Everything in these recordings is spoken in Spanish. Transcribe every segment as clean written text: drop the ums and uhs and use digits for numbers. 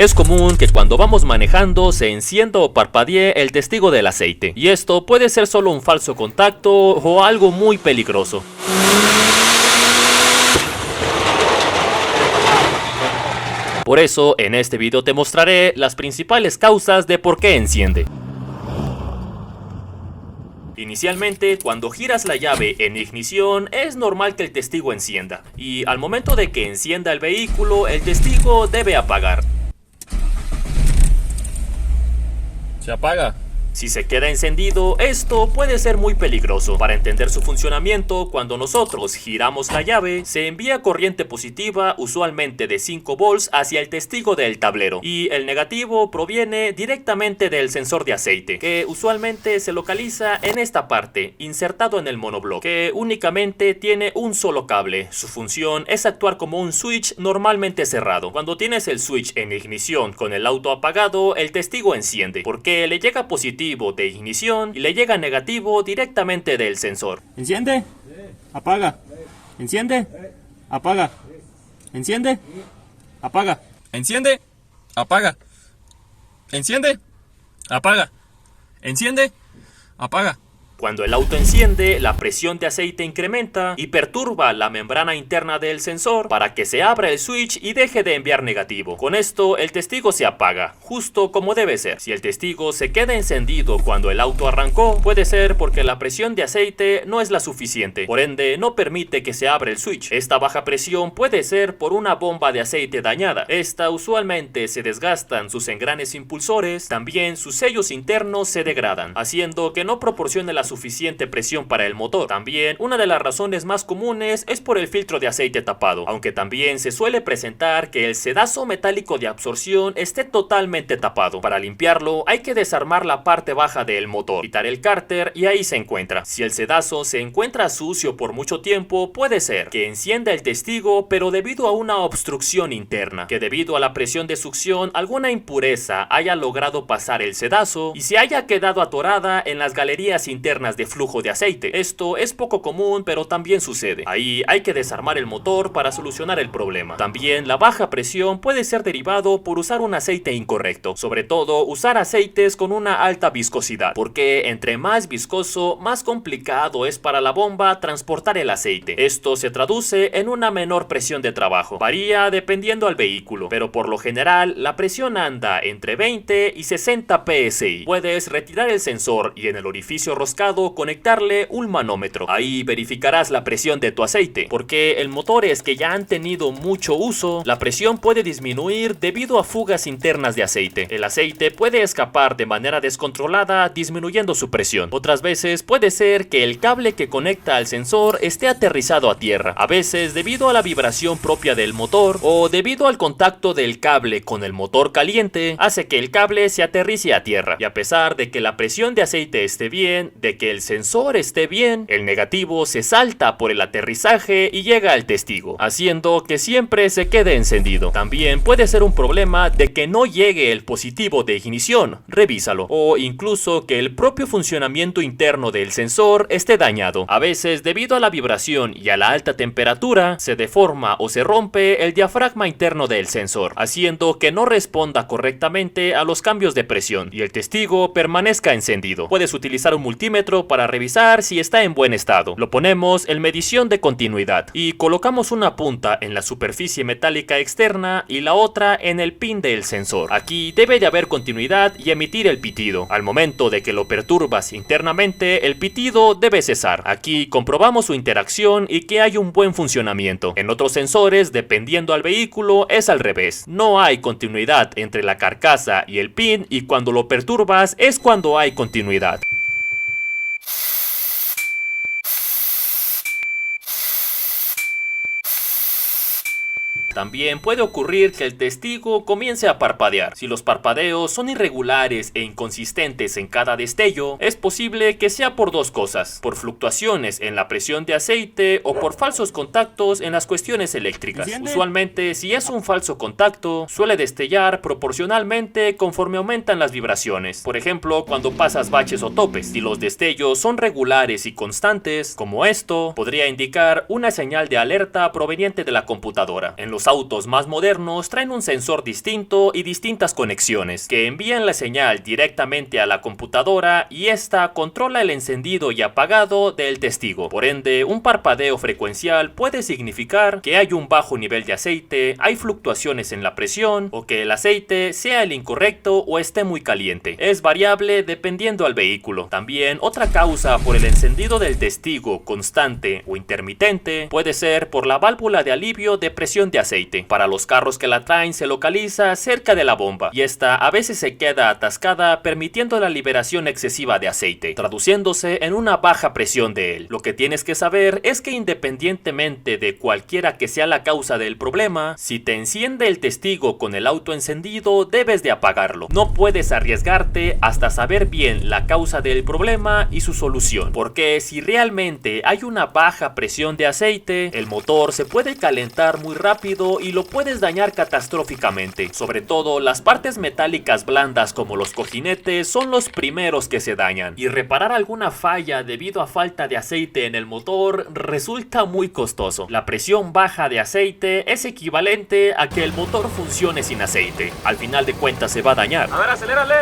Es común que cuando vamos manejando se encienda o parpadee el testigo del aceite, y esto puede ser solo un falso contacto o algo muy peligroso. Por eso, en este video te mostraré las principales causas de por qué enciende. Inicialmente, cuando giras la llave en ignición, es normal que el testigo encienda, y al momento de que encienda el vehículo, el testigo debe apagar. Se apaga. Si se queda encendido, esto puede ser muy peligroso. Para entender su funcionamiento, cuando nosotros giramos la llave, se envía corriente positiva, usualmente de 5 volts, hacia el testigo del tablero, y el negativo proviene directamente del sensor de aceite, que usualmente se localiza en esta parte, insertado en el monobloc, que únicamente tiene un solo cable. Su función es actuar como un switch normalmente cerrado. Cuando tienes el switch en ignición con el auto apagado, el testigo enciende, porque le llega positivo de ignición y le llega negativo directamente del sensor. ¿Enciende? Apaga. ¿Enciende? Apaga. ¿Enciende? Apaga. ¿Enciende? Apaga. ¿Enciende? Apaga. ¿Enciende? Apaga. Cuando el auto enciende, la presión de aceite incrementa y perturba la membrana interna del sensor para que se abra el switch y deje de enviar negativo. Con esto, el testigo se apaga, justo como debe ser. Si el testigo se queda encendido cuando el auto arrancó, puede ser porque la presión de aceite no es la suficiente, por ende no permite que se abra el switch. Esta baja presión puede ser por una bomba de aceite dañada. Esta usualmente se desgastan sus engranes impulsores, también sus sellos internos se degradan, haciendo que no proporcione la suficiente presión para el motor. También una de las razones más comunes es por el filtro de aceite tapado, aunque también se suele presentar que el sedazo metálico de absorción esté totalmente tapado. Para limpiarlo hay que desarmar la parte baja del motor, quitar el cárter y ahí se encuentra. Si el sedazo se encuentra sucio por mucho tiempo, puede ser que encienda el testigo, pero debido a una obstrucción interna, que debido a la presión de succión alguna impureza haya logrado pasar el sedazo y se haya quedado atorada en las galerías internas de flujo de aceite. Esto es poco común, pero también sucede. Ahí hay que desarmar el motor para solucionar el problema. También la baja presión puede ser derivado por usar un aceite incorrecto, sobre todo usar aceites con una alta viscosidad, porque entre más viscoso, más complicado es para la bomba transportar el aceite. Esto se traduce en una menor presión de trabajo. Varía dependiendo al vehículo, pero por lo general la presión anda entre 20 y 60 psi. Puedes retirar el sensor y en el orificio roscado conectarle un manómetro. Ahí verificarás la presión de tu aceite, porque en motores que ya han tenido mucho uso, la presión puede disminuir debido a fugas internas de aceite. El aceite puede escapar de manera descontrolada, disminuyendo su presión. Otras veces puede ser que el cable que conecta al sensor esté aterrizado a tierra, a veces debido a la vibración propia del motor o debido al contacto del cable con el motor caliente, hace que el cable se aterrice a tierra. Y a pesar de que la presión de aceite esté bien, de que el sensor esté bien, el negativo se salta por el aterrizaje y llega al testigo, haciendo que siempre se quede encendido. También puede ser un problema de que no llegue el positivo de ignición, revísalo, o incluso que el propio funcionamiento interno del sensor esté dañado. A veces, debido a la vibración y a la alta temperatura, se deforma o se rompe el diafragma interno del sensor, haciendo que no responda correctamente a los cambios de presión y el testigo permanezca encendido. Puedes utilizar un multímetro para revisar si está en buen estado. Lo ponemos en medición de continuidad y colocamos una punta en la superficie metálica externa y la otra en el pin del sensor. Aquí debe de haber continuidad y emitir el pitido. Al momento de que lo perturbas internamente, el pitido debe cesar. Aquí comprobamos su interacción y que hay un buen funcionamiento. En otros sensores, dependiendo al vehículo, es al revés. No hay continuidad entre la carcasa y el pin y cuando lo perturbas es cuando hay continuidad. También puede ocurrir que el testigo comience a parpadear. Si los parpadeos son irregulares e inconsistentes en cada destello, es posible que sea por dos cosas: por fluctuaciones en la presión de aceite o por falsos contactos en las cuestiones eléctricas. Usualmente, si es un falso contacto, suele destellar proporcionalmente conforme aumentan las vibraciones. Por ejemplo, cuando pasas baches o topes. Si los destellos son regulares y constantes, como esto, podría indicar una señal de alerta proveniente de la computadora. En los Los autos más modernos traen un sensor distinto y distintas conexiones que envían la señal directamente a la computadora y esta controla el encendido y apagado del testigo. Por ende, un parpadeo frecuencial puede significar que hay un bajo nivel de aceite, hay fluctuaciones en la presión o que el aceite sea el incorrecto o esté muy caliente. Es variable dependiendo al vehículo. También otra causa por el encendido del testigo constante o intermitente puede ser por la válvula de alivio de presión de aceite. Para los carros que la traen se localiza cerca de la bomba y esta a veces se queda atascada permitiendo la liberación excesiva de aceite, traduciéndose en una baja presión de él. Lo que tienes que saber es que independientemente de cualquiera que sea la causa del problema, si te enciende el testigo con el auto encendido debes de apagarlo. No puedes arriesgarte hasta saber bien la causa del problema y su solución, porque si realmente hay una baja presión de aceite, el motor se puede calentar muy rápido y lo puedes dañar catastróficamente. Sobre todo las partes metálicas blandas como los cojinetes son los primeros que se dañan, y reparar alguna falla debido a falta de aceite en el motor resulta muy costoso. La presión baja de aceite es equivalente a que el motor funcione sin aceite. Al final de cuentas se va a dañar. A ver, acelérale.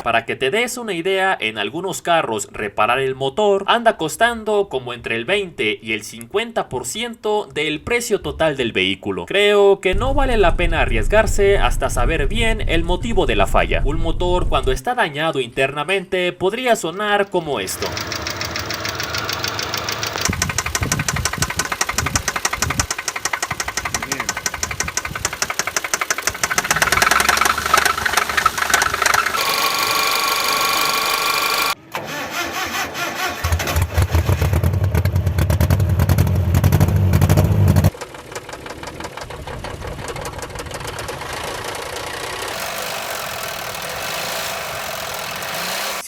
Para que te des una idea, en algunos carros reparar el motor anda costando como entre el 20 y el 50% del precio total del vehículo. Creo que no vale la pena arriesgarse hasta saber bien el motivo de la falla. Un motor cuando está dañado internamente podría sonar como esto.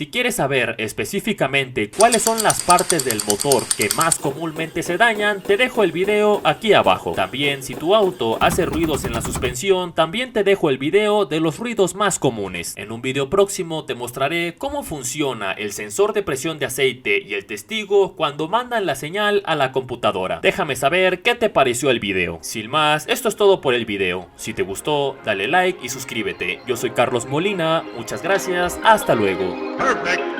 Si quieres saber específicamente cuáles son las partes del motor que más comúnmente se dañan, te dejo el video aquí abajo. También si tu auto hace ruidos en la suspensión, también te dejo el video de los ruidos más comunes. En un video próximo te mostraré cómo funciona el sensor de presión de aceite y el testigo cuando mandan la señal a la computadora. Déjame saber qué te pareció el video. Sin más, esto es todo por el video. Si te gustó, dale like y suscríbete. Yo soy Carlos Molina, muchas gracias, hasta luego. Perfect.